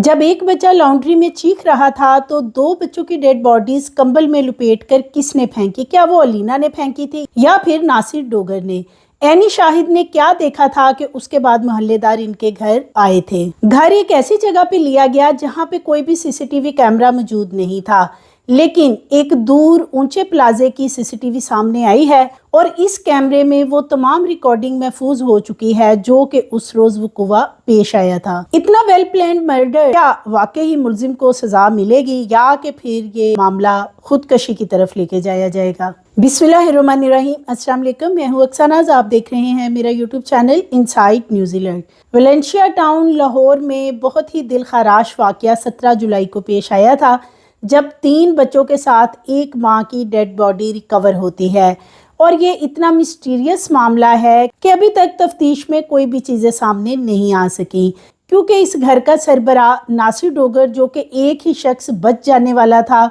جب ایک بچہ لانڈری میں چیخ رہا تھا تو دو بچوں کی ڈیڈ باڈیز کمبل میں لپیٹ کر کس نے پھینکی؟ کیا وہ علینا نے پھینکی تھی یا پھر ناصر ڈوگر نے؟ عینی شاہد نے کیا دیکھا تھا کہ اس کے بعد محلے دار ان کے گھر آئے تھے؟ گھر ایک ایسی جگہ پہ لیا گیا جہاں پہ کوئی بھی سی سی ٹی وی کیمرہ موجود نہیں تھا، لیکن ایک دور اونچے پلازے کی سی سی ٹی وی سامنے آئی ہے اور اس کیمرے میں وہ تمام ریکارڈنگ محفوظ ہو چکی ہے جو کہ اس روز وقوع پیش آیا تھا۔ اتنا ویل پلانڈ مرڈر، کیا واقعی ملزم کو سزا ملے گی یا کہ پھر یہ معاملہ خودکشی کی طرف لے کے جایا جائے گا؟ بسم اللہ الرحمن الرحیم۔ السلام علیکم، میں ہوں اکساناز، آپ دیکھ رہے ہیں میرا YouTube channel insight New Zealand. Valencia town Lahore میں بہت ہی دل خراش واقعہ 17 جولائی کو پیش آیا تھا جب 3 بچوں کے ساتھ ایک ماں کی ڈیڈ باڈی ریکور ہوتی ہے، اور یہ اتنا مسٹیریس معاملہ ہے کہ ابھی تک تفتیش میں کوئی بھی چیزیں سامنے نہیں آ سکی، کیونکہ اس گھر کا سربراہ ناصر ڈوگر جو کہ ایک ہی شخص بچ جانے والا تھا،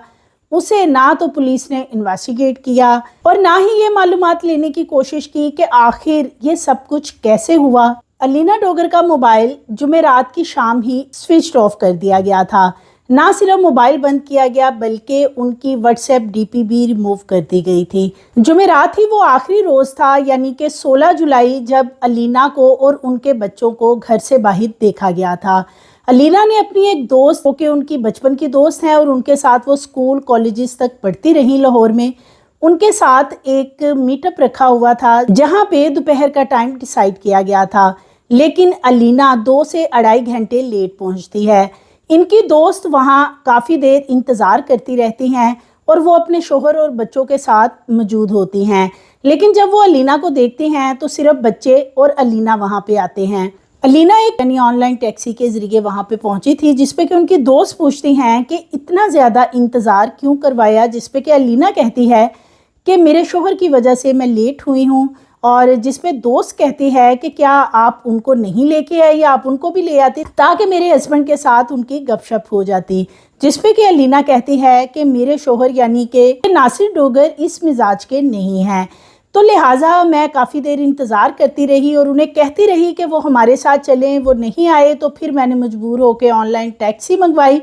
اسے نہ تو پولیس نے انویسٹیگیٹ کیا اور نہ ہی یہ معلومات لینے کی کوشش کی کہ آخر یہ سب کچھ کیسے ہوا۔ علینا ڈوگر کا موبائل جمعرات کی شام ہی سوئچ آف کر دیا گیا تھا۔ نہ صرف موبائل بند کیا گیا بلکہ ان کی واٹس ایپ ڈی پی بھی ریموو کر دی گئی تھی۔ جمعرات ہی وہ آخری روز تھا، یعنی کہ 16 جولائی، جب علینا کو اور ان کے بچوں کو گھر سے باہر دیکھا گیا تھا۔ علینا نے اپنی ایک دوست کہ ان کی بچپن کی دوست ہیں اور ان کے ساتھ وہ سکول کالجز تک پڑھتی رہی لاہور میں، ان کے ساتھ ایک میٹ اپ رکھا ہوا تھا جہاں پہ دوپہر کا ٹائم ڈیسائیڈ کیا گیا تھا، لیکن علینا 2 سے 2.5 گھنٹے لیٹ پہنچتی ہے۔ ان کی دوست وہاں کافی دیر انتظار کرتی رہتی ہیں اور وہ اپنے شوہر اور بچوں کے ساتھ موجود ہوتی ہیں، لیکن جب وہ علینا کو دیکھتی ہیں تو صرف بچے اور علینا وہاں پہ آتے ہیں۔ علینا ایک آن لائن ٹیکسی کے ذریعے وہاں پہ پہنچی تھی، جس پہ کہ ان کی دوست پوچھتی ہیں کہ اتنا زیادہ انتظار کیوں کروایا، جس پہ کہ علینا کہتی ہے کہ میرے شوہر کی وجہ سے میں لیٹ ہوئی ہوں، اور جس پہ دوست کہتی ہے کہ کیا آپ ان کو نہیں لے کے آئے یا آپ ان کو بھی لے آتے تاکہ میرے ہسبینڈ کے ساتھ ان کی گپ شپ ہو جاتی، جس پہ کہ علینا کہتی ہے کہ میرے شوہر یعنی کہ ناصر ڈوگر اس مزاج کے نہیں ہیں، تو لہٰذا میں کافی دیر انتظار کرتی رہی اور انہیں کہتی رہی کہ وہ ہمارے ساتھ چلیں، وہ نہیں آئے، تو پھر میں نے مجبور ہو کے آن لائن ٹیکسی منگوائی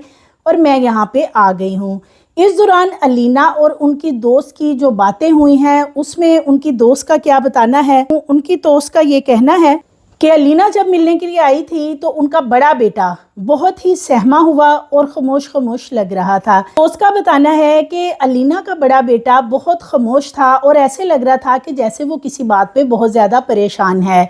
اور میں یہاں پہ آ گئی ہوں۔ اس دوران علینا اور ان کی دوست کی جو باتیں ہوئی ہیں اس میں ان کی دوست کا کیا بتانا ہے۔ ان کی دوست کا یہ کہنا ہے کہ علینا جب ملنے کے لیے آئی تھی تو ان کا بڑا بیٹا بہت ہی سہما ہوا اور خاموش لگ رہا تھا۔ دوست کا بتانا ہے کہ علینا کا بڑا بیٹا بہت خاموش تھا اور ایسے لگ رہا تھا کہ جیسے وہ کسی بات پہ بہت زیادہ پریشان ہے۔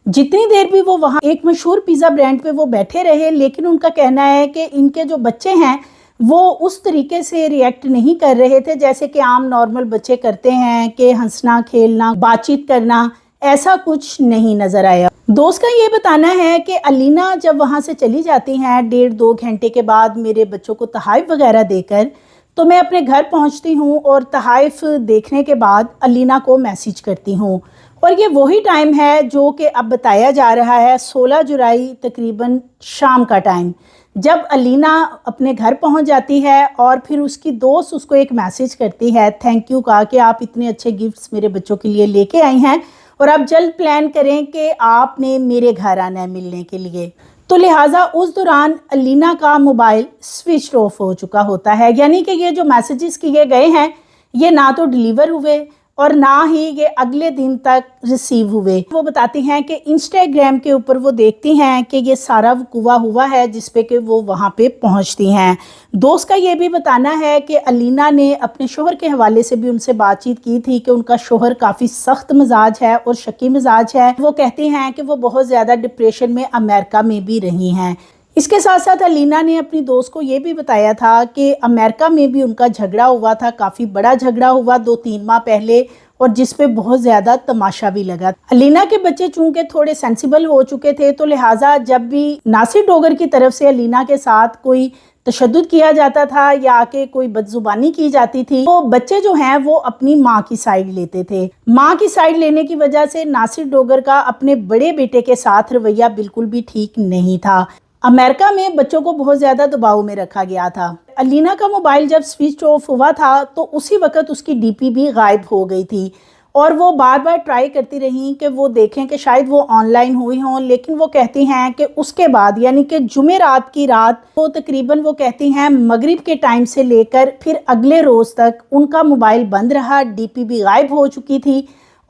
جتنی دیر بھی وہ وہاں ایک مشہور پیزا برانڈ پہ وہ بیٹھے رہے، لیکن ان کا کہنا ہے کہ ان کے جو بچے ہیں وہ اس طریقے سے ریئیکٹ نہیں کر رہے تھے جیسے کہ عام نارمل بچے کرتے ہیں کہ ہنسنا، کھیلنا، بات چیت کرنا، ایسا کچھ نہیں نظر آیا۔ دوست کا یہ بتانا ہے کہ علینا جب وہاں سے چلی جاتی ہیں 1.5-2 گھنٹے کے بعد میرے بچوں کو تحائف وغیرہ دے کر، تو میں اپنے گھر پہنچتی ہوں اور تحائف دیکھنے کے بعد علینا کو میسیج کرتی ہوں، اور یہ وہی ٹائم ہے جو کہ اب بتایا جا رہا ہے 16 جولائی تقریباً شام کا ٹائم، جب علینا اپنے گھر پہنچ جاتی ہے اور پھر اس کی دوست اس کو ایک میسیج کرتی ہے تھینک یو کا کہ آپ اتنے اچھے گفٹس میرے بچوں کے لیے لے کے آئی ہیں اور آپ جلد پلان کریں کہ آپ نے میرے گھر آنا ہے ملنے کے لیے۔ تو لہٰذا اس دوران علینا کا موبائل سوئچ آف ہو چکا ہوتا ہے، یعنی کہ یہ جو میسیجز کیے گئے ہیں یہ نہ تو ڈیلیور ہوئے اور نہ ہی یہ اگلے دن تک ریسیو ہوئے۔ وہ بتاتی ہیں کہ انسٹاگرام کے اوپر وہ دیکھتی ہیں کہ یہ سارا وقوع ہوا ہے، جس پہ کہ وہ وہاں پہ پہنچتی ہیں۔ دوست کا یہ بھی بتانا ہے کہ علینا نے اپنے شوہر کے حوالے سے بھی ان سے بات چیت کی تھی کہ ان کا شوہر کافی سخت مزاج ہے اور شکی مزاج ہے۔ وہ کہتی ہیں کہ وہ بہت زیادہ ڈپریشن میں امریکہ میں بھی رہی ہیں۔ اس کے ساتھ ساتھ علینا نے اپنی دوست کو یہ بھی بتایا تھا کہ امریکہ میں بھی ان کا جھگڑا ہوا تھا، کافی بڑا جھگڑا ہوا 2-3 ماہ پہلے، اور جس پہ بہت زیادہ تماشا بھی لگا۔ علینا کے بچے چونکہ تھوڑے سینسیبل ہو چکے تھے، تو لہٰذا جب بھی ناصر ڈوگر کی طرف سے علینا کے ساتھ کوئی تشدد کیا جاتا تھا یا کہ کوئی بدزبانی کی جاتی تھی، تو بچے جو ہیں وہ اپنی ماں کی سائیڈ لیتے تھے۔ ماں کی سائیڈ لینے کی وجہ سے ناصر ڈوگر کا اپنے بڑے بیٹے کے ساتھ رویہ بالکل بھی ٹھیک نہیں تھا۔ امریکہ میں بچوں کو بہت زیادہ دباؤ میں رکھا گیا تھا۔ علینا کا موبائل جب سوئچ آف ہوا تھا تو اسی وقت اس کی ڈی پی بھی غائب ہو گئی تھی، اور وہ بار بار ٹرائی کرتی رہیں کہ وہ دیکھیں کہ شاید وہ آن لائن ہوئی ہوں، لیکن وہ کہتی ہیں کہ اس کے بعد یعنی کہ جمعرات کی رات وہ تقریباً وہ کہتی ہیں مغرب کے ٹائم سے لے کر پھر اگلے روز تک ان کا موبائل بند رہا، ڈی پی بھی غائب ہو چکی تھی،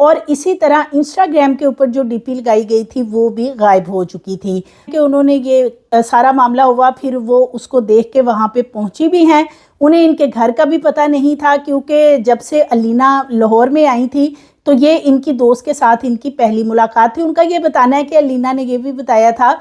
اور اسی طرح انسٹاگرام کے اوپر جو ڈی پی لگائی گئی تھی وہ بھی غائب ہو چکی تھی کہ انہوں نے یہ سارا معاملہ ہوا، پھر وہ اس کو دیکھ کے وہاں پہ پہنچی بھی ہیں۔ انہیں ان کے گھر کا بھی پتہ نہیں تھا، کیونکہ جب سے علینا لاہور میں آئی تھی تو یہ ان کی دوست کے ساتھ ان کی پہلی ملاقات تھی۔ ان کا یہ بتانا ہے کہ علینا نے یہ بھی بتایا تھا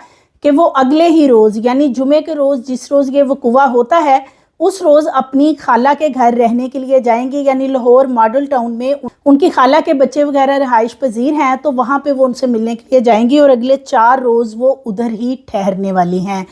کہ وہ اگلے ہی روز یعنی جمعے کے روز جس روز یہ وقوع ہوتا ہے اس روز اپنی خالہ کے گھر رہنے کے لیے جائیں گی، یعنی لاہور ماڈل ٹاؤن میں ان کی خالہ کے بچے وغیرہ رہائش پذیر ہیں، تو وہاں پہ وہ ان سے ملنے کے لیے جائیں گی اور اگلے 4 روز وہ ادھر ہی ٹھہرنے والی ہیں۔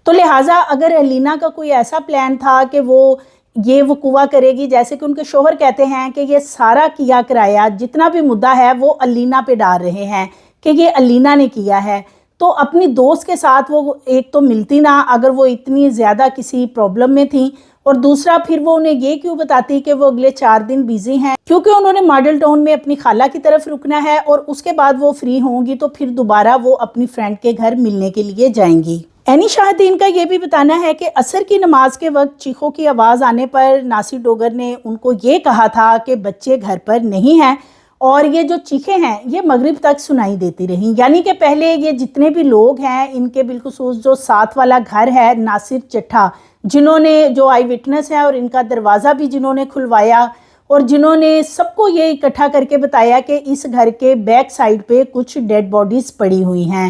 تو لہٰذا اگر علینا کا کوئی ایسا پلان تھا کہ وہ یہ وقوع کرے گی، جیسے کہ ان کے شوہر کہتے ہیں کہ یہ سارا کیا کرایا جتنا بھی مدعا ہے وہ علینا پہ ڈال رہے ہیں کہ یہ علینا نے کیا ہے، تو اپنی دوست کے ساتھ وہ ایک تو ملتی نہ اگر وہ اتنی زیادہ کسی پرابلم میں تھیں، اور دوسرا پھر وہ انہیں یہ کیوں بتاتی کہ وہ اگلے 4 دن بیزی ہیں، کیونکہ انہوں نے ماڈل ٹاؤن میں اپنی خالہ کی طرف رکنا ہے اور اس کے بعد وہ فری ہوں گی تو پھر دوبارہ وہ اپنی فرینڈ کے گھر ملنے کے لیے جائیں گی۔ اینی شاہدین کا یہ بھی بتانا ہے کہ عصر کی نماز کے وقت چیخوں کی آواز آنے پر ناصر ڈوگر نے ان کو یہ کہا تھا کہ بچے گھر پر نہیں ہیں، اور یہ جو چیخیں ہیں یہ مغرب تک سنائی دیتی رہیں، یعنی کہ پہلے یہ جتنے بھی لوگ ہیں ان کے بالخصوص جو ساتھ والا گھر ہے ناصر چٹھا، جنہوں نے جو آئی وٹنس ہیں اور ان کا دروازہ بھی جنہوں نے کھلوایا اور جنہوں نے سب کو یہ اکٹھا کر کے بتایا کہ اس گھر کے بیک سائڈ پہ کچھ ڈیڈ باڈیز پڑی ہوئی ہیں،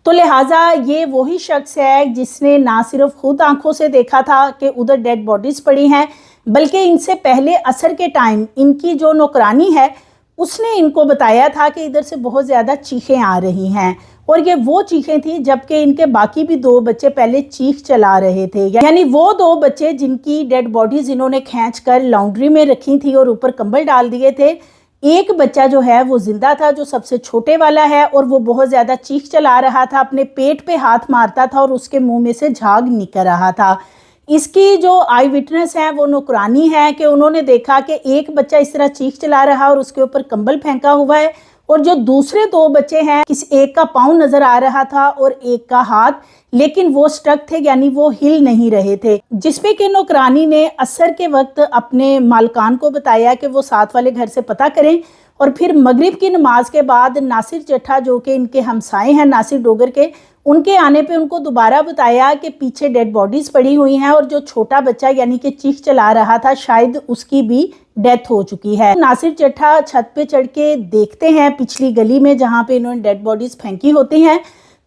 تو لہٰذا یہ وہی شخص ہے جس نے نہ صرف خود آنکھوں سے دیکھا تھا کہ ادھر ڈیڈ باڈیز پڑی ہیں، بلکہ ان سے پہلے عصر کے ٹائم ان کی جو نوکرانی ہے اس نے ان کو بتایا تھا کہ ادھر سے بہت زیادہ چیخیں آ رہی ہیں، اور یہ وہ چیخیں تھیں جبکہ ان کے باقی بھی 2 بچے پہلے چیخ چلا رہے تھے، یعنی وہ 2 بچے جن کی ڈیڈ باڈیز انہوں نے کھینچ کر لانڈری میں رکھی تھی اور اوپر کمبل ڈال دیے تھے۔ ایک بچہ جو ہے وہ زندہ تھا جو سب سے چھوٹے والا ہے، اور وہ بہت زیادہ چیخ چلا رہا تھا، اپنے پیٹ پہ ہاتھ مارتا تھا اور اس کے منہ میں سے جھاگ نکل رہا تھا۔ اس کی جو آئی وٹنس ہے وہ نوکرانی ہے کہ انہوں نے دیکھا کہ ایک بچہ اس طرح چیخ چلا رہا اور اس کے اوپر کمبل پھینکا ہوا ہے، اور جو دوسرے 2 بچے ہیں ایک کا پاؤں نظر آ رہا تھا اور ایک کا ہاتھ، لیکن وہ سٹک تھے یعنی وہ ہل نہیں رہے تھے، جس پہ کہ نوکرانی نے عصر کے وقت اپنے مالکان کو بتایا کہ وہ ساتھ والے گھر سے پتہ کریں، اور پھر مغرب کی نماز کے بعد ناصر چٹھا جو کہ ان کے ہمسائے ہیں ناصر ڈوگر کے، ان کے آنے پہ ان کو دوبارہ بتایا کہ پیچھے ڈیڈ باڈیز پڑی ہوئی ہیں اور جو چھوٹا بچہ یعنی کہ چیخ چلا رہا تھا شاید اس کی بھی ڈیتھ ہو چکی ہے۔ ناصر چٹھا چھت پہ چڑھ کے دیکھتے ہیں پچھلی گلی میں جہاں پہ انہوں نے ڈیڈ باڈیز پھینکی ہوتی ہیں،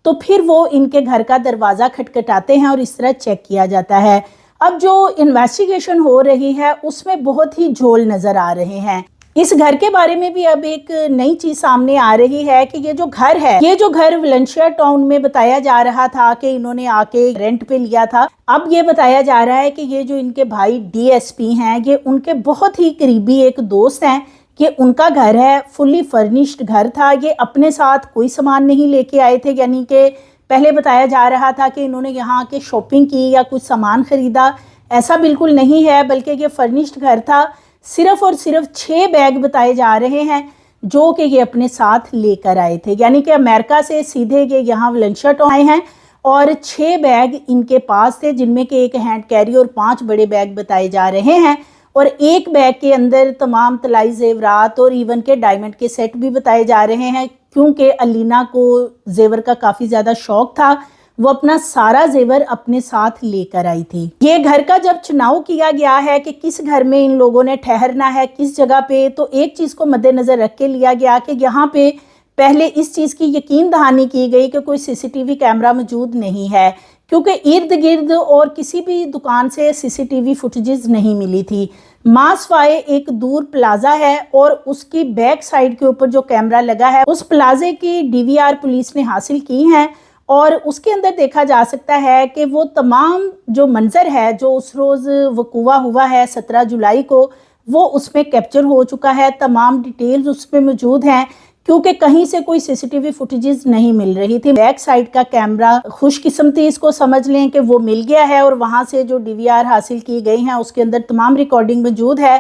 تو پھر وہ ان کے گھر کا دروازہ کھٹکھٹاتے ہیں اور اس طرح چیک کیا جاتا ہے۔ اب جو انویسٹیگیشن ہو رہی ہے اس میں بہت ہی جھول نظر آ رہے ہیں۔ اس گھر کے بارے میں بھی اب ایک نئی چیز سامنے آ رہی ہے کہ یہ جو گھر ہے، یہ جو گھر ولنشیا ٹاؤن میں بتایا جا رہا تھا کہ انہوں نے آ کے رینٹ پہ لیا تھا، اب یہ بتایا جا رہا ہے کہ یہ جو ان کے بھائی ڈی ایس پی ہیں یہ ان کے بہت ہی قریبی ایک دوست ہیں، یہ ان کا گھر ہے، فلی فرنشڈ گھر تھا، یہ اپنے ساتھ کوئی سامان نہیں لے کے آئے تھے، یعنی کہ پہلے بتایا جا رہا تھا کہ انہوں نے یہاں کے شاپنگ کی یا کچھ سامان خریدا، ایسا بالکل نہیں ہے، بلکہ یہ فرنشڈ گھر تھا۔ صرف اور صرف 6 بیگ بتائے جا رہے ہیں جو کہ یہ اپنے ساتھ لے کر آئے تھے، یعنی کہ امریکہ سے سیدھے یہ یہاں ولنشیا ٹاؤن آئے ہیں، اور 6 بیگ ان کے پاس تھے جن میں کہ ایک ہینڈ کیری اور 5 بڑے بیگ بتائے جا رہے ہیں، اور ایک بیگ کے اندر تمام طلائی زیورات اور ایون کے ڈائمنڈ کے سیٹ بھی بتائے جا رہے ہیں، کیونکہ علینا کو زیور کا کافی زیادہ شوق تھا، وہ اپنا سارا زیور اپنے ساتھ لے کر آئی تھی۔ یہ گھر کا جب چناؤ کیا گیا ہے کہ کس گھر میں ان لوگوں نے ٹھہرنا ہے کس جگہ پہ، تو ایک چیز کو مد نظر رکھ کے لیا گیا کہ یہاں پہ پہلے اس چیز کی یقین دہانی کی گئی کہ کوئی سی سی ٹی وی کیمرہ موجود نہیں ہے، کیونکہ ارد گرد اور کسی بھی دکان سے سی سی ٹی وی فوٹیجز نہیں ملی تھی، ماسوائے ایک دور پلازا ہے اور اس کی بیک سائڈ کے اوپر جو کیمرہ لگا ہے اس پلازے کی ڈی وی آر پولیس نے حاصل کی ہیں، اور اس کے اندر دیکھا جا سکتا ہے کہ وہ تمام جو منظر ہے جو اس روز وقوع ہوا ہے 17 جولائی کو، وہ اس میں کیپچر ہو چکا ہے، تمام ڈیٹیلز اس میں موجود ہیں، کیونکہ کہیں سے کوئی سی سی ٹی وی فوٹیجز نہیں مل رہی تھی۔ بیک سائڈ کا کیمرہ خوش قسمتی اس کو سمجھ لیں کہ وہ مل گیا ہے، اور وہاں سے جو ڈی وی آر حاصل کی گئی ہیں اس کے اندر تمام ریکارڈنگ موجود ہے،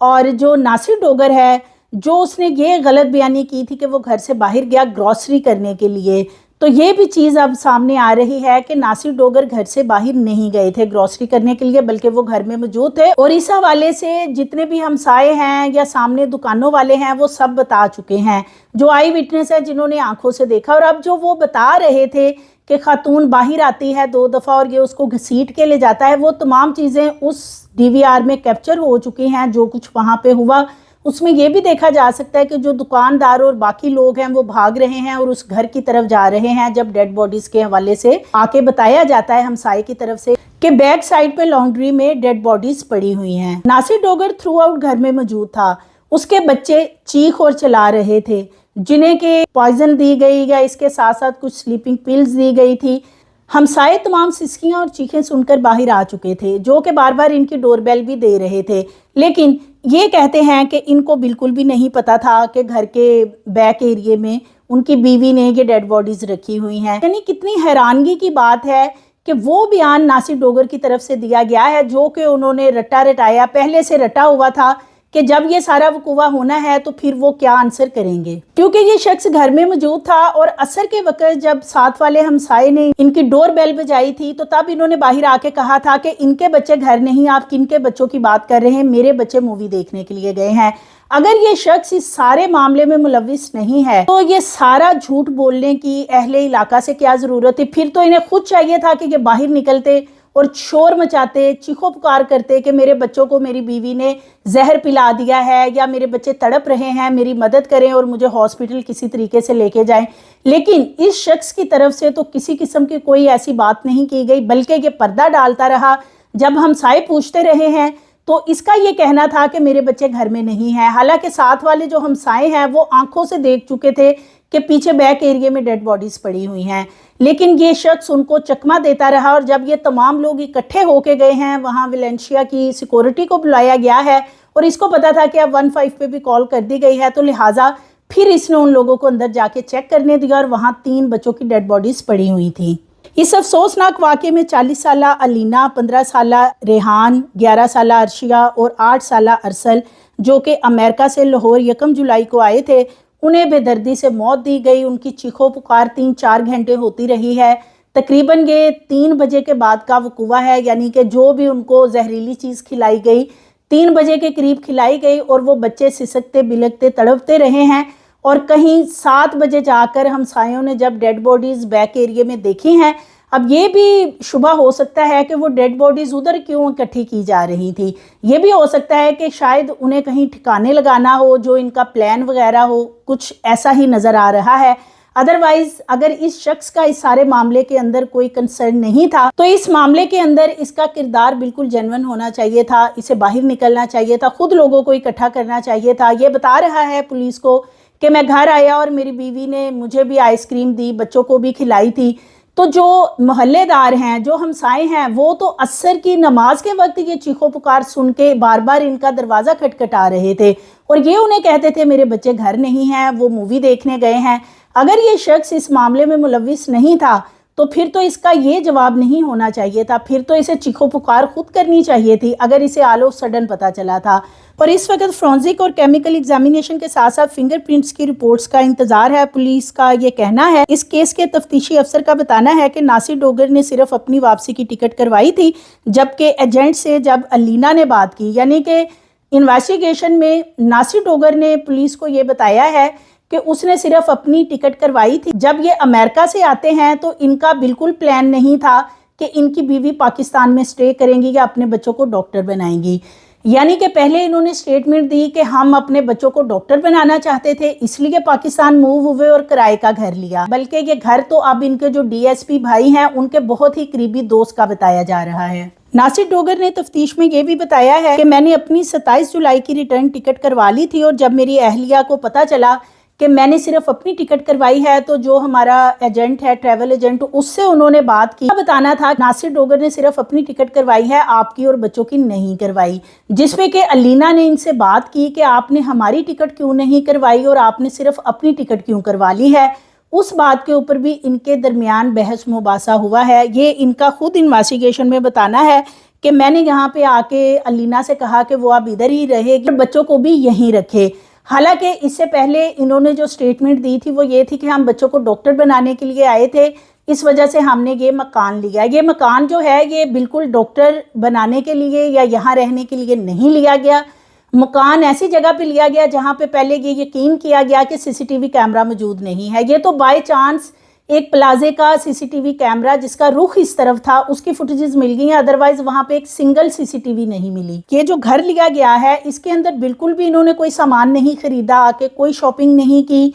اور جو ناصر ڈوگر ہے جو اس نے یہ غلط بیانی کی تھی کہ وہ گھر سے باہر گیا گروسری کرنے کے لیے، تو یہ بھی چیز اب سامنے آ رہی ہے کہ ناصر ڈوگر گھر سے باہر نہیں گئے تھے گروسری کرنے کے لیے، بلکہ وہ گھر میں موجود تھے۔ اور اس حوالے سے جتنے بھی ہمسائے ہیں یا سامنے دکانوں والے ہیں وہ سب بتا چکے ہیں، جو آئی وٹنس ہے جنہوں نے آنکھوں سے دیکھا۔ اور اب جو وہ بتا رہے تھے کہ خاتون باہر آتی ہے 2 دفعہ اور یہ اس کو گھسیٹ کے لے جاتا ہے، وہ تمام چیزیں اس ڈی وی آر میں کیپچر ہو چکی ہیں۔ جو کچھ وہاں پہ ہوا اس میں یہ بھی دیکھا جا سکتا ہے کہ جو دکاندار اور باقی لوگ ہیں وہ بھاگ رہے ہیں اور اس گھر کی طرف جا رہے ہیں، جب ڈیڈ باڈیز کے حوالے سے آ کے بتایا جاتا ہے ہمسائے کی طرف سے کہ بیک سائڈ پہ لانڈری میں ڈیڈ باڈیز پڑی ہوئی ہیں۔ ناصر ڈوگر تھرو آؤٹ گھر میں موجود تھا، اس کے بچے چیخ اور چلا رہے تھے، جنہیں کہ پوائزن دی گئی یا اس کے ساتھ ساتھ کچھ سلیپنگ پلز دی گئی تھی۔ ہمسائے تمام سسکیاں اور چیخیں سن کر باہر آ چکے تھے، جو کہ بار بار ان کی ڈور بیل بھی دے رہے تھے، لیکن یہ کہتے ہیں کہ ان کو بالکل بھی نہیں پتا تھا کہ گھر کے بیک ایریے میں ان کی بیوی نے یہ ڈیڈ باڈیز رکھی ہوئی ہیں۔ یعنی کتنی حیرانگی کی بات ہے کہ وہ بیان ناصر ڈوگر کی طرف سے دیا گیا ہے جو کہ انہوں نے رٹایا پہلے سے رٹا ہوا تھا کہ جب یہ سارا وقوع ہونا ہے تو پھر وہ کیا آنسر کریں گے، کیونکہ یہ شخص گھر میں موجود تھا۔ اور عصر کے وقت جب ساتھ والے ہمسائے نے ان کی ڈور بیل بجائی تھی تو تب انہوں نے باہر آ کے کہا تھا کہ ان کے بچے گھر نہیں، آپ کن کے بچوں کی بات کر رہے ہیں، میرے بچے مووی دیکھنے کے لیے گئے ہیں۔ اگر یہ شخص اس سارے معاملے میں ملوث نہیں ہے تو یہ سارا جھوٹ بولنے کی اہل علاقہ سے کیا ضرورت ہے؟ پھر تو انہیں خود چاہیے تھا کہ یہ باہر نکلتے اور شور مچاتے، چیخو پکار کرتے کہ میرے بچوں کو میری بیوی نے زہر پلا دیا ہے، یا میرے بچے تڑپ رہے ہیں، میری مدد کریں اور مجھے ہاسپٹل کسی طریقے سے لے کے جائیں۔ لیکن اس شخص کی طرف سے تو کسی قسم کی کوئی ایسی بات نہیں کی گئی، بلکہ یہ پردہ ڈالتا رہا۔ جب ہمسائے پوچھتے رہے ہیں تو اس کا یہ کہنا تھا کہ میرے بچے گھر میں نہیں ہیں، حالانکہ ساتھ والے جو ہمسائے ہیں وہ آنکھوں سے دیکھ چکے تھے کہ پیچھے بیک ایریے میں ڈیڈ باڈیز پڑی ہوئی ہیں۔ لیکن یہ شخص ان کو چکمہ دیتا رہا، اور جب یہ تمام لوگ اکٹھے ہو کے گئے ہیں، وہاں ویلنشیا کی سیکورٹی کو بلایا گیا ہے اور اس کو پتا تھا کہ اب 15 پہ بھی کال کر دی گئی ہے، تو لہٰذا پھر اس نے ان لوگوں کو اندر جا کے چیک کرنے دیا اور وہاں 3 بچوں کی ڈیڈ باڈیز پڑی ہوئی تھیں۔ اس افسوسناک واقعے میں 40 سالہ علینا، 15 سالہ ریحان، 11 سالہ عرشیہ اور 8 سالہ ارسل، جو کہ امریکہ سے لاہور 1 جولائی کو آئے تھے، انہیں بے دردی سے موت دی گئی۔ ان کی چیخو پکار 3-4 گھنٹے ہوتی رہی ہے۔ تقریباً یہ 3 بجے کے بعد کا وقوع ہے، یعنی کہ جو بھی ان کو زہریلی چیز کھلائی گئی 3 بجے کے قریب کھلائی گئی، اور وہ بچے سسکتے بلکتے تڑپتے رہے ہیں۔ اور کہیں 7 بجے جا کر ہمسایوں نے جب ڈیڈ باڈیز بیک ایریے میں دیکھی ہیں، اب یہ بھی شبہ ہو سکتا ہے کہ وہ ڈیڈ باڈیز ادھر کیوں اکٹھی کی جا رہی تھی۔ یہ بھی ہو سکتا ہے کہ شاید انہیں کہیں ٹھکانے لگانا ہو، جو ان کا پلان وغیرہ ہو، کچھ ایسا ہی نظر آ رہا ہے۔ ادروائز اگر اس شخص کا اس سارے معاملے کے اندر کوئی کنسرن نہیں تھا تو اس معاملے کے اندر اس کا کردار بالکل جینون ہونا چاہیے تھا، اسے باہر نکلنا چاہیے تھا، خود لوگوں کو اکٹھا کرنا چاہیے تھا۔ یہ بتا رہا ہے پولیس کو کہ میں گھر آیا اور میری بیوی نے مجھے بھی آئس کریم دی، بچوں کو بھی کھلائی تھی۔ تو جو محلے دار ہیں، جو ہمسائے ہیں، وہ تو عصر کی نماز کے وقت یہ چیخو پکار سن کے بار بار ان کا دروازہ کھٹکھٹا رہے تھے، اور یہ انہیں کہتے تھے میرے بچے گھر نہیں ہیں، وہ مووی دیکھنے گئے ہیں۔ اگر یہ شخص اس معاملے میں ملوث نہیں تھا تو پھر تو اس کا یہ جواب نہیں ہونا چاہیے تھا، پھر تو اسے چیخو پکار خود کرنی چاہیے تھی اگر اسے آل آف سڈن پتہ چلا تھا۔ اور اس وقت فرانزک اور کیمیکل ایگزامینیشن کے ساتھ ساتھ فنگر پرنٹس کی رپورٹس کا انتظار ہے۔ پولیس کا یہ کہنا ہے، اس کیس کے تفتیشی افسر کا بتانا ہے کہ ناصر ڈوگر نے صرف اپنی واپسی کی ٹکٹ کروائی تھی، جبکہ ایجنٹ سے جب علینا نے بات کی، یعنی کہ انویسٹیگیشن میں ناصر ڈوگر نے پولیس کو یہ بتایا ہے کہ اس نے صرف اپنی ٹکٹ کروائی تھی۔ جب یہ امریکہ سے آتے ہیں تو ان کا بالکل پلان نہیں تھا کہ ان کی بیوی پاکستان میں سٹے کریں گی یا اپنے بچوں کو ڈاکٹر بنائیں گی۔ یعنی کہ پہلے انہوں نے سٹیٹمنٹ دی کہ ہم اپنے بچوں کو ڈاکٹر بنانا چاہتے تھے، اس لیے پاکستان موو ہوئے اور کرائے کا گھر لیا، بلکہ یہ گھر تو اب ان کے جو ڈی ایس پی بھائی ہیں ان کے بہت ہی قریبی دوست کا بتایا جا رہا ہے۔ ناصر ڈوگر نے تفتیش میں یہ بھی بتایا ہے کہ میں نے اپنی 27 جولائی کی ریٹرن ٹکٹ کروا لی تھی، اور جب میری اہلیہ کو پتا چلا کہ میں نے صرف اپنی ٹکٹ کروائی ہے تو جو ہمارا ایجنٹ ہے، ٹریول ایجنٹ، اس سے انہوں نے بات کی، بتانا تھا ناصر ڈوگر نے صرف اپنی ٹکٹ کروائی ہے، آپ کی اور بچوں کی نہیں کروائی، جس میں کہ علینا نے ان سے بات کی کہ آپ نے ہماری ٹکٹ کیوں نہیں کروائی اور آپ نے صرف اپنی ٹکٹ کیوں کروا لی ہے۔ اس بات کے اوپر بھی ان کے درمیان بحث مباحثہ ہوا ہے۔ یہ ان کا خود انویسٹیگیشن میں بتانا ہے کہ میں نے یہاں پہ آ کے علینا سے کہا کہ وہ اب ادھر ہی رہے گی، بچوں کو بھی یہیں رکھے۔ حالانکہ اس سے پہلے انہوں نے جو سٹیٹمنٹ دی تھی وہ یہ تھی کہ ہم بچوں کو ڈاکٹر بنانے کے لیے آئے تھے، اس وجہ سے ہم نے یہ مکان لیا۔ یہ مکان جو ہے یہ بالکل ڈاکٹر بنانے کے لیے یا یہاں رہنے کے لیے نہیں لیا گیا۔ مکان ایسی جگہ پہ لیا گیا جہاں پہ پہلے یہ یقین کیا گیا کہ سی سی ٹی وی کیمرہ موجود نہیں ہے۔ یہ تو بائی چانس ایک پلازے کا سی سی ٹی وی کیمرہ جس کا رخ اس طرف تھا اس کی فوٹیجز مل گئی ہیں، ادروائز وہاں پہ ایک single C C T V نہیں ملی۔ یہ جو گھر لیا گیا ہے اس کے اندر بالکل بھی انہوں نے کوئی سامان نہیں خریدا، آ کے کوئی شاپنگ نہیں کی،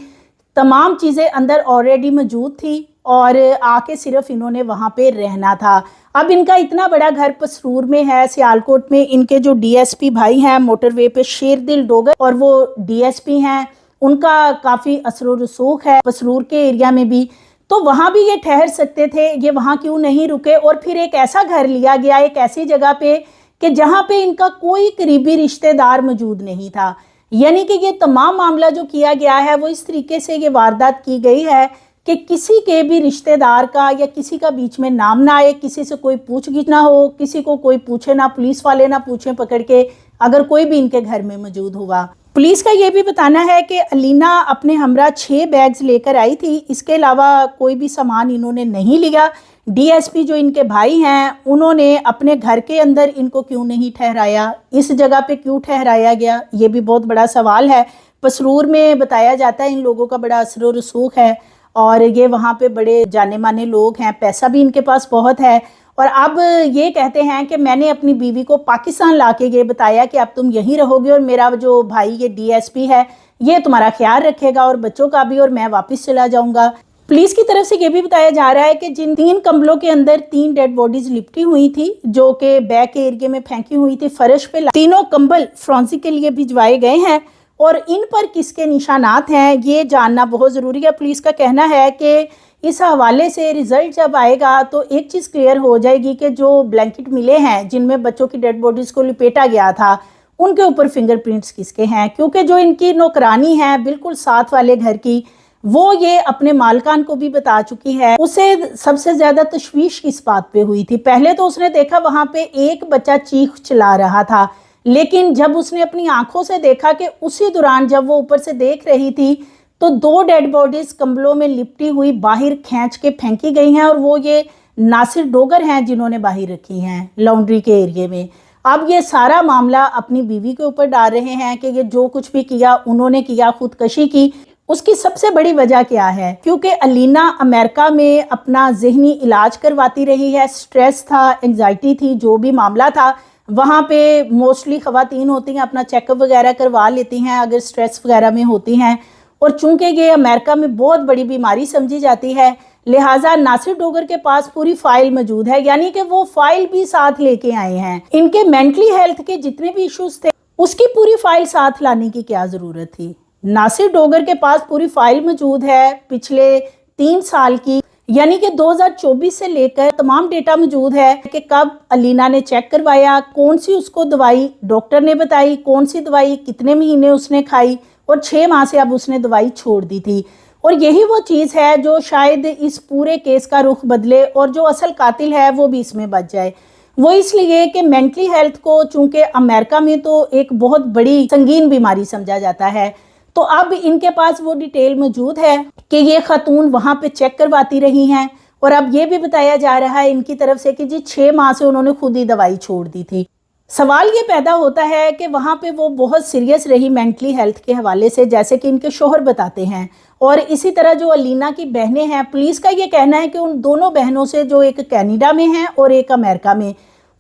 تمام چیزیں اندر آلریڈی موجود تھی اور آ کے صرف انہوں نے وہاں پہ رہنا تھا۔ اب ان کا اتنا بڑا گھر پسرور میں ہے، سیالکوٹ میں۔ ان کے جو ڈی ایس پی بھائی ہیں موٹر وے پہ شیردل ڈوگر، اور وہ ڈی ایس پی ہیں، ان کا کافی اثر و رسوخ ہے پسرور کے ایریا میں بھی، تو وہاں بھی یہ ٹھہر سکتے تھے، یہ وہاں کیوں نہیں رکے؟ اور پھر ایک ایسا گھر لیا گیا ایک ایسی جگہ پہ کہ جہاں پہ ان کا کوئی قریبی رشتہ دار موجود نہیں تھا۔ یعنی کہ یہ تمام معاملہ جو کیا گیا ہے وہ اس طریقے سے یہ واردات کی گئی ہے کہ کسی کے بھی رشتہ دار کا یا کسی کا بیچ میں نام نہ آئے، کسی سے کوئی پوچھ گچھ نہ ہو، کسی کو کوئی پوچھے نہ، پولیس والے نہ پوچھیں پکڑ کے اگر کوئی بھی ان کے گھر میں موجود ہوا۔ پولیس کا یہ بھی بتانا ہے کہ علینا اپنے ہمراہ 6 بیگز لے کر آئی تھی، اس کے علاوہ کوئی بھی سامان انہوں نے نہیں لیا۔ ڈی ایس پی جو ان کے بھائی ہیں انہوں نے اپنے گھر کے اندر ان کو کیوں نہیں ٹھہرایا، اس جگہ پہ کیوں ٹھہرایا گیا، یہ بھی بہت بڑا سوال ہے۔ پسرور میں بتایا جاتا ہے ان لوگوں کا بڑا اثر و رسوخ ہے اور یہ وہاں پہ بڑے جانے مانے لوگ ہیں، پیسہ بھی ان کے پاس بہت ہے، اور اب یہ کہتے ہیں کہ میں نے اپنی بیوی کو پاکستان لا کے یہ بتایا کہ اب تم یہیں رہو گے اور میرا جو بھائی یہ ڈی ایس پی ہے یہ تمہارا خیال رکھے گا اور بچوں کا بھی، اور میں واپس چلا جاؤں گا۔ پولیس کی طرف سے یہ بھی بتایا جا رہا ہے کہ جن 3 کمبلوں کے اندر 3 ڈیڈ باڈیز لپٹی ہوئی تھی جو کہ بیک ایریا میں پھینکی ہوئی تھی فرش پہ، تینوں کمبل فرانسک کے لیے بھجوائے گئے ہیں، اور ان پر کس کے نشانات ہیں یہ جاننا بہت ضروری ہے۔ پولیس کا کہنا ہے کہ اس حوالے سے رزلٹ جب آئے گا تو ایک چیز کلیئر ہو جائے گی کہ جو بلینکٹ ملے ہیں جن میں بچوں کی ڈیڈ باڈیز کو لپیٹا گیا تھا ان کے اوپر فنگر پرنٹس کس کے ہیں، کیونکہ جو ان کی نوکرانی ہے بالکل ساتھ والے گھر کی، وہ یہ اپنے مالکان کو بھی بتا چکی ہے۔ اسے سب سے زیادہ تشویش کس بات پہ ہوئی تھی؟ پہلے تو اس نے دیکھا وہاں پہ ایک بچہ چیخ چلا رہا تھا، لیکن جب اس نے اپنی آنکھوں سے دیکھا کہ اسی دوران جب وہ اوپر سے دیکھ رہی تھی تو 2 ڈیڈ باڈیز کمبلوں میں لپٹی ہوئی باہر کھینچ کے پھینکی گئی ہیں، اور وہ یہ ناصر ڈوگر ہیں جنہوں نے باہر رکھی ہیں لانڈری کے ایریے میں۔ اب یہ سارا معاملہ اپنی بیوی کے اوپر ڈال رہے ہیں کہ یہ جو کچھ بھی کیا انہوں نے کیا، خودکشی کی۔ اس کی سب سے بڑی وجہ کیا ہے؟ کیونکہ علینا امریکہ میں اپنا ذہنی علاج کرواتی رہی ہے، سٹریس تھا، انگزائٹی تھی، جو بھی معاملہ تھا وہاں پہ موسٹلی خواتین ہوتی ہیں اپنا چیک اپ وغیرہ کروا لیتی ہیں اگر سٹریس وغیرہ میں ہوتی ہیں، اور چونکہ یہ امریکہ میں بہت بڑی بیماری سمجھی جاتی ہے لہٰذا ناصر ڈوگر کے پاس پوری فائل موجود ہے، یعنی کہ وہ فائل بھی ساتھ لے کے آئے ہیں۔ ان کے مینٹلی ہیلتھ کے جتنے بھی ایشوز تھے اس کی پوری فائل ساتھ لانے کی کیا ضرورت تھی؟ ناصر ڈوگر کے پاس پوری فائل موجود ہے پچھلے 3 سال کی، یعنی کہ 2024 سے لے کر تمام ڈیٹا موجود ہے کہ کب علینا نے چیک کروایا، کون سی اس کو دوائی ڈاکٹر نے بتائی، کون سی دوائی کتنے مہینے اس نے کھائی، اور 6 ماہ سے اب اس نے دوائی چھوڑ دی تھی۔ اور یہی وہ چیز ہے جو شاید اس پورے کیس کا رخ بدلے اور جو اصل قاتل ہے وہ بھی اس میں بچ جائے۔ وہ اس لیے کہ مینٹلی ہیلتھ کو چونکہ امریکہ میں تو ایک بہت بڑی سنگین بیماری سمجھا جاتا ہے، تو اب ان کے پاس وہ ڈیٹیل موجود ہے کہ یہ خاتون وہاں پہ چیک کرواتی رہی ہیں، اور اب یہ بھی بتایا جا رہا ہے ان کی طرف سے کہ جی 6 ماہ سے انہوں نے خود ہی دوائی چھوڑ دی تھی۔ سوال یہ پیدا ہوتا ہے کہ وہاں پہ وہ بہت سیریس رہی مینٹلی ہیلتھ کے حوالے سے جیسے کہ ان کے شوہر بتاتے ہیں، اور اسی طرح جو علینا کی بہنیں ہیں، پولیس کا یہ کہنا ہے کہ ان دونوں بہنوں سے جو ایک کینیڈا میں ہیں اور ایک امریکہ میں،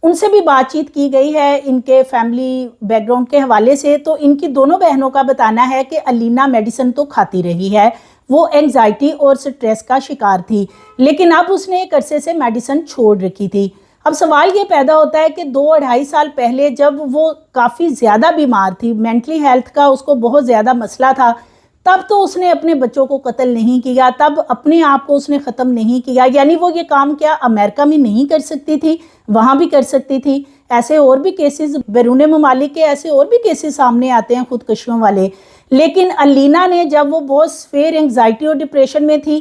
ان سے بھی بات چیت کی گئی ہے ان کے فیملی بیک گراؤنڈ کے حوالے سے، تو ان کی دونوں بہنوں کا بتانا ہے کہ علینا میڈیسن تو کھاتی رہی ہے، وہ انگزائٹی اور سٹریس کا شکار تھی، لیکن اب اس نے ایک عرصے سے میڈیسن چھوڑ رکھی تھی۔ اب سوال یہ پیدا ہوتا ہے کہ 2-2.5 سال پہلے جب وہ کافی زیادہ بیمار تھی، مینٹلی ہیلتھ کا اس کو بہت زیادہ مسئلہ تھا، تب تو اس نے اپنے بچوں کو قتل نہیں کیا، تب اپنے آپ کو اس نے ختم نہیں کیا، یعنی وہ یہ کام کیا امریکہ میں نہیں کر سکتی تھی، وہاں بھی کر سکتی تھی۔ ایسے اور بھی کیسز بیرون ممالک کے ایسے اور بھی کیسز سامنے آتے ہیں خودکشیوں والے، لیکن علینا نے جب وہ بہت سیویئر انگزائٹی اور ڈپریشن میں تھی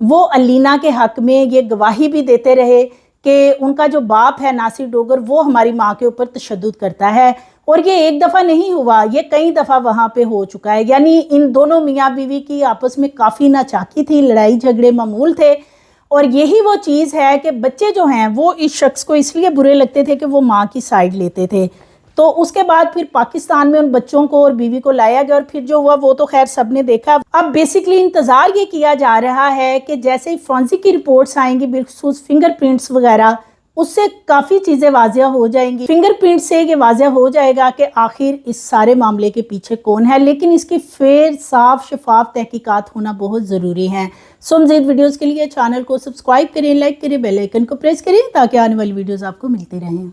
وہ علینا کے حق میں یہ گواہی بھی دیتے رہے کہ ان کا جو باپ ہے ناصر ڈوگر وہ ہماری ماں کے اوپر تشدد کرتا ہے، اور یہ ایک دفعہ نہیں ہوا، یہ کئی دفعہ وہاں پہ ہو چکا ہے۔ یعنی ان دونوں میاں بیوی کی آپس میں کافی ناچاکی تھی، لڑائی جھگڑے معمول تھے، اور یہی وہ چیز ہے کہ بچے جو ہیں وہ اس شخص کو اس لیے برے لگتے تھے کہ وہ ماں کی سائیڈ لیتے تھے۔ تو اس کے بعد پھر پاکستان میں ان بچوں کو اور بیوی کو لایا گیا، اور پھر جو ہوا وہ تو خیر سب نے دیکھا۔ اب بیسیکلی انتظار یہ کیا جا رہا ہے کہ جیسے ہی فورنسک کی رپورٹس آئیں گی بالخصوص فنگر پرنٹس وغیرہ، اس سے کافی چیزیں واضح ہو جائیں گی۔ فنگر پرنٹ سے یہ واضح ہو جائے گا کہ آخر اس سارے معاملے کے پیچھے کون ہے، لیکن اس کی فیر صاف شفاف تحقیقات ہونا بہت ضروری ہے۔ سو مزید ویڈیوز کے لیے چینل کو سبسکرائب کریں، لائک کریں، بیل آئیکن کو پریس کریں تاکہ آنے والی ویڈیوز آپ کو ملتی رہیں۔